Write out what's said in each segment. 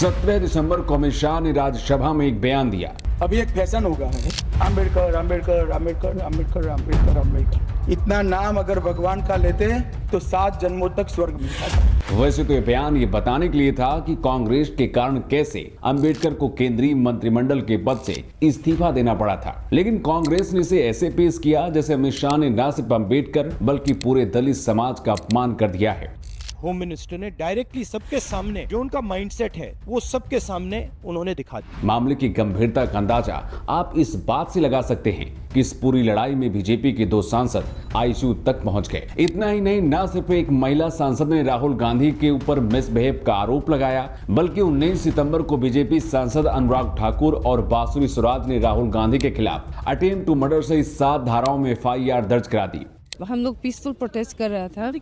17 दिसंबर को अमित शाह ने राज्यसभा में एक बयान दिया। अभी एक फैशन हो गया है, अम्बेडकर अम्बेडकर अम्बेडकर अम्बेडकर अम्बेडकर अम्बेडकर। इतना नाम अगर भगवान का लेते तो 7 जन्मों तक स्वर्ग मिलता था। वैसे तो ये बयान ये बताने के लिए था कि कांग्रेस के कारण कैसे अम्बेडकर को केंद्रीय मंत्रिमंडल के पद से इस्तीफा देना पड़ा था, लेकिन कांग्रेस ने इसे ऐसे पेश किया जैसे अमित शाह ने न सिर्फ अम्बेडकर बल्कि पूरे दलित समाज का अपमान कर दिया है। होम मिनिस्टर ने डायरेक्टली सबके सामने जो उनका माइंडसेट है वो सबके सामने उन्होंने दिखा दिया। मामले की गंभीरता का अंदाजा आप इस बात से लगा सकते हैं कि इस पूरी लड़ाई में बीजेपी के 2 सांसद आईसीयू तक पहुंच गए। इतना ही नहीं, न सिर्फ एक महिला सांसद ने राहुल गांधी के ऊपर मिसबिहेव का आरोप लगाया, बल्कि 19 सितंबर को बीजेपी सांसद अनुराग ठाकुर और बांसुरी स्वराज ने राहुल गांधी के खिलाफ अटेम्प्ट टू मर्डर से 7 धाराओं में FIR दर्ज करा दी। हम लोग पीसफुल प्रोटेस्ट कर रहा था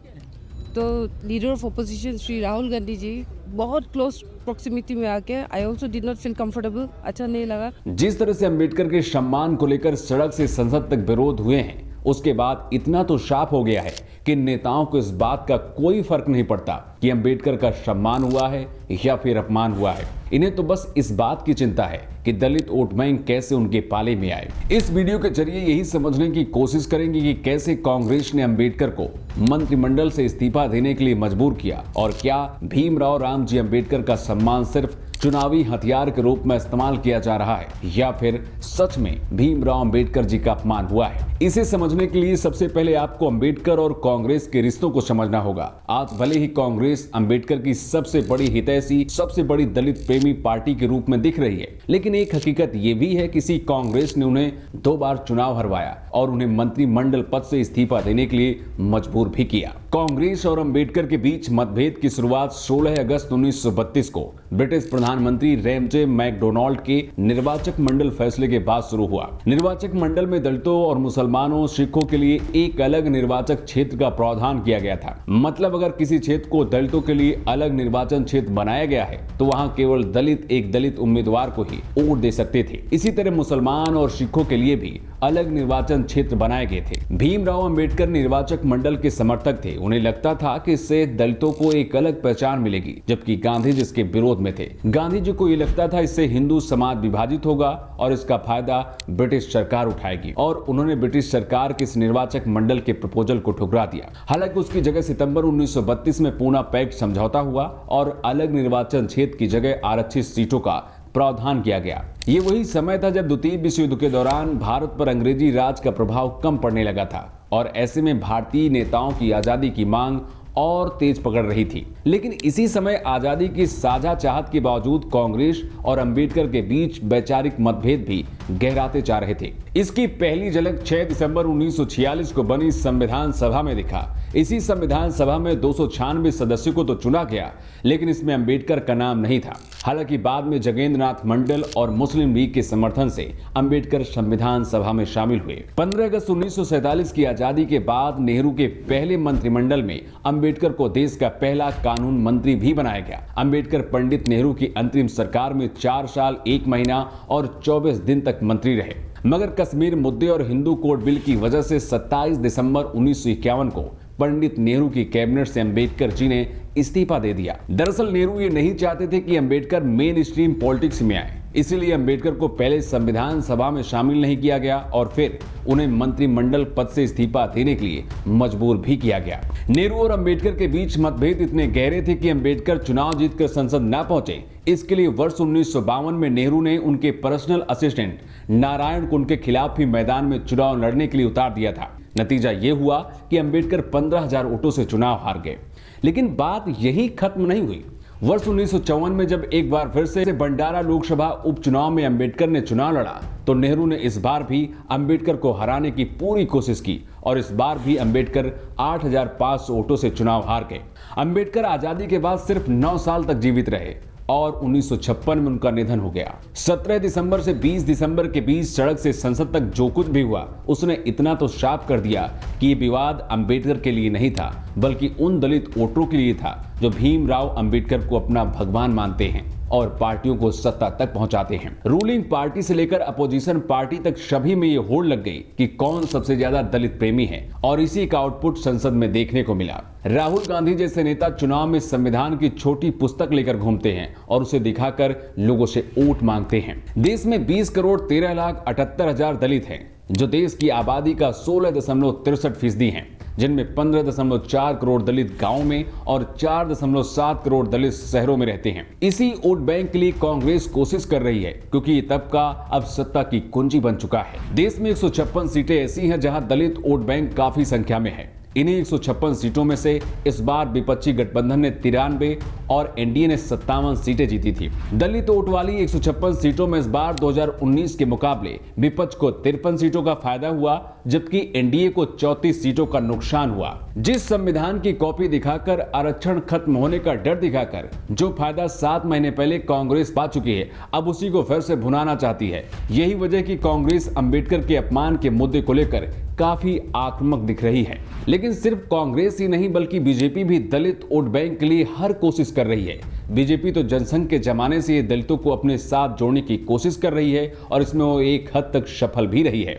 तो leader of opposition Shri Rahul Gandhi ji बहुत क्लोज प्रॉक्सिमिटी में आके I also did not feel comfortable, अच्छा नहीं लगा। जिस तरह से अम्बेडकर के सम्मान को लेकर सड़क से संसद तक विरोध हुए हैं, उसके बाद इतना तो साफ हो गया है कि नेताओं को इस बात का कोई फर्क नहीं पड़ता कि अम्बेडकर का सम्मान हुआ है या फिर अपमान हुआ है। इन्हें तो बस इस बात की चिंता है कि दलित वोट बैंक कैसे उनके पाले में आए। इस वीडियो के जरिए यही समझने की कोशिश करेंगे कि कैसे कांग्रेस ने अम्बेडकर को मंत्रिमंडल से इस्तीफा देने के लिए मजबूर किया और क्या भीमराव रामजी अम्बेडकर का सम्मान सिर्फ चुनावी हथियार के रूप में इस्तेमाल किया जा रहा है या फिर सच में भीमराव अम्बेडकर जी का अपमान हुआ है। इसे समझने के लिए सबसे पहले आपको अम्बेडकर और कांग्रेस के रिश्तों को समझना होगा। आज भले ही कांग्रेस अम्बेडकर की सबसे बड़ी हितैषी, सबसे बड़ी दलित प्रेमी पार्टी के रूप में दिख रही है, लेकिन एक हकीकत ये भी है कि इसी कांग्रेस ने उन्हें 2 बार चुनाव हरवाया और उन्हें मंत्रिमंडल पद से इस्तीफा देने के लिए मजबूर भी किया। कांग्रेस और अम्बेडकर के बीच मतभेद की शुरुआत 16 अगस्त 1932 को ब्रिटिश प्रधानमंत्री रैमजे मैकडोनाल्ड के निर्वाचक मंडल फैसले के बाद शुरू हुआ। निर्वाचक मंडल में दलितों और मुसलमानों, सिखों के लिए एक अलग निर्वाचक क्षेत्र का प्रावधान किया गया था। मतलब अगर किसी क्षेत्र को दलितों के लिए अलग निर्वाचन क्षेत्र बनाया गया है तो वहां केवल एक दलित उम्मीदवार को ही वोट दे सकते थे। इसी तरह मुसलमान और सिखों के लिए भी अलग निर्वाचन क्षेत्र बनाए गए थे। भीमराव अम्बेडकर निर्वाचक मंडल के समर्थक थे। उन्हें लगता था कि इससे दलितों को एक अलग पहचान मिलेगी, जबकि गांधी जी इसके विरोध में थे। गांधी जी को ये लगता था इससे हिंदू समाज विभाजित होगा और इसका फायदा ब्रिटिश सरकार उठाएगी, और उन्होंने ब्रिटिश सरकार के इस निर्वाचक मंडल के प्रपोजल को ठुकरा दिया। हालांकि उसकी जगह सितंबर 1932 में पूना पैक्ट समझौता हुआ और अलग निर्वाचन क्षेत्र की जगह आरक्षित सीटों का प्रावधान किया गया। ये वही समय था जब द्वितीय विश्व युद्ध के दौरान भारत पर अंग्रेजी राज का प्रभाव कम पड़ने लगा था और ऐसे में भारतीय नेताओं की आजादी की मांग और तेज पकड़ रही थी। लेकिन इसी समय आजादी की साझा चाहत के बावजूद कांग्रेस और अम्बेडकर के बीच वैचारिक मतभेद भी गहराते जा रहे थे। इसकी पहली झलक 6 दिसंबर 1946 को बनी संविधान सभा में दिखा। इसी संविधान सभा में 296 सदस्यों को तो चुना गया, लेकिन इसमें अम्बेडकर का नाम नहीं था। हालांकि बाद में जगेंद्र नाथ मंडल और मुस्लिम लीग के समर्थन से अम्बेडकर संविधान सभा में शामिल हुए। 15 अगस्त 1947 की आजादी के बाद नेहरू के पहले मंत्रिमंडल में अम्बेडकर को देश का पहला कानून मंत्री भी बनाया गया। अम्बेडकर पंडित नेहरू की अंतरिम सरकार में 4 साल 1 महीना और 24 दिन तक मंत्री रहे, मगर कश्मीर मुद्दे और हिंदू कोड बिल की वजह से 27 दिसंबर 1951 को पंडित नेहरू की कैबिनेट से अम्बेडकर जी ने इस्तीफा दे दिया। दरअसल नेहरू ये नहीं चाहते थे कि अम्बेडकर मेन स्ट्रीम पॉलिटिक्स में आए, इसीलिए अम्बेडकर को पहले संविधान सभा में शामिल नहीं किया गया और फिर उन्हें मंत्रिमंडल पद से इस्तीफा देने के लिए मजबूर भी किया गया। नेहरू और अम्बेडकर के बीच मतभेद इतने गहरे थे कि अम्बेडकर चुनाव जीतकर संसद न पहुंचे। इसके लिए वर्ष 1952 में नेहरू ने उनके पर्सनल असिस्टेंट नारायण को उनके खिलाफ ही मैदान में चुनाव लड़ने के लिए उतार दिया था। नतीजा ये हुआ कि अम्बेडकर 15,000 वोटों से चुनाव हार गए। लेकिन बात यही खत्म नहीं हुई। वर्ष 1954 में जब एक बार फिर से भंडारा लोकसभा उपचुनाव में अम्बेडकर ने चुनाव लड़ा तो नेहरू ने इस बार भी अम्बेडकर को हराने की पूरी कोशिश की और इस बार भी अम्बेडकर 8,500 वोटों से चुनाव हार गए। अम्बेडकर आजादी के बाद सिर्फ 9 साल तक जीवित रहे और 1956 में उनका निधन हो गया। 17 दिसंबर से 20 दिसंबर के बीच सड़क से संसद तक जो कुछ भी हुआ उसने इतना तो साफ कर दिया कि ये विवाद अम्बेडकर के लिए नहीं था, बल्कि उन दलित वोटरों के लिए था जो भीमराव अंबेडकर को अपना भगवान मानते हैं और पार्टियों को सत्ता तक पहुंचाते हैं। रूलिंग पार्टी से लेकर अपोजिशन पार्टी तक सभी में ये होड़ लग गई कि कौन सबसे ज्यादा दलित प्रेमी है और इसी का आउटपुट संसद में देखने को मिला। राहुल गांधी जैसे नेता चुनाव में संविधान की छोटी पुस्तक लेकर घूमते हैं और उसे दिखाकर लोगों से वोट मांगते हैं। देश में 20,13,78,000 दलित हैं, जो देश की आबादी का 16.63% हैं, जिनमें 15.4 करोड़ दलित गांवों में और 4.7 करोड़ दलित शहरों में रहते हैं। इसी वोट बैंक के लिए कांग्रेस कोशिश कर रही है, क्योंकि ये तबका अब सत्ता की कुंजी बन चुका है। देश में 156 सीटें ऐसी हैं जहां दलित वोट बैंक काफी संख्या में है। इन्हीं 156 सीटों में से इस बार विपक्षी गठबंधन ने 93 और एनडीए ने 57 सीटें जीती थी। दलित वोट वाली 156 सीटों में इस बार 2019 के मुकाबले विपक्ष को 53 सीटों का फायदा हुआ, जबकि एनडीए को 34 सीटों का नुकसान हुआ। जिस संविधान की कॉपी दिखाकर, आरक्षण खत्म होने का डर दिखाकर जो फायदा 7 महीने पहले कांग्रेस पा चुकी है, अब उसी को फिर से भुनाना चाहती है। यही वजह कि कांग्रेस अंबेडकर के अपमान के मुद्दे को लेकर काफी आक्रामक दिख रही है। लेकिन सिर्फ कांग्रेस ही नहीं, बल्कि बीजेपी भी दलित वोट बैंक के लिए हर कोशिश कर रही है। बीजेपी तो जनसंघ के जमाने से ये दलितों को अपने साथ जोड़ने की कोशिश कर रही है और इसमें वो एक हद तक सफल भी रही है।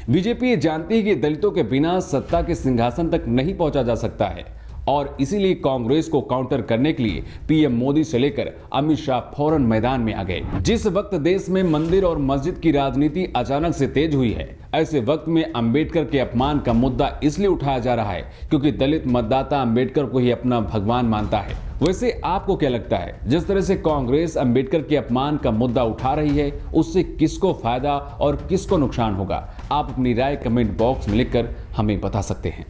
बीजेपी ये जानती है कि दलितों के बिना सत्ता के सिंहासन तक नहीं पहुंचा जा सकता है और इसीलिए कांग्रेस को काउंटर करने के लिए पीएम मोदी से लेकर अमित शाह फौरन मैदान में आ गए। जिस वक्त देश में मंदिर और मस्जिद की राजनीति अचानक से तेज हुई है, ऐसे वक्त में अंबेडकर के अपमान का मुद्दा इसलिए उठाया जा रहा है क्योंकि दलित मतदाता अंबेडकर को ही अपना भगवान मानता है। वैसे आपको क्या लगता है, जिस तरह से कांग्रेस अंबेडकर के अपमान का मुद्दा उठा रही है, उससे किसको फायदा और किसको नुकसान होगा? आप अपनी राय कमेंट बॉक्स में लिखकर हमें बता सकते हैं।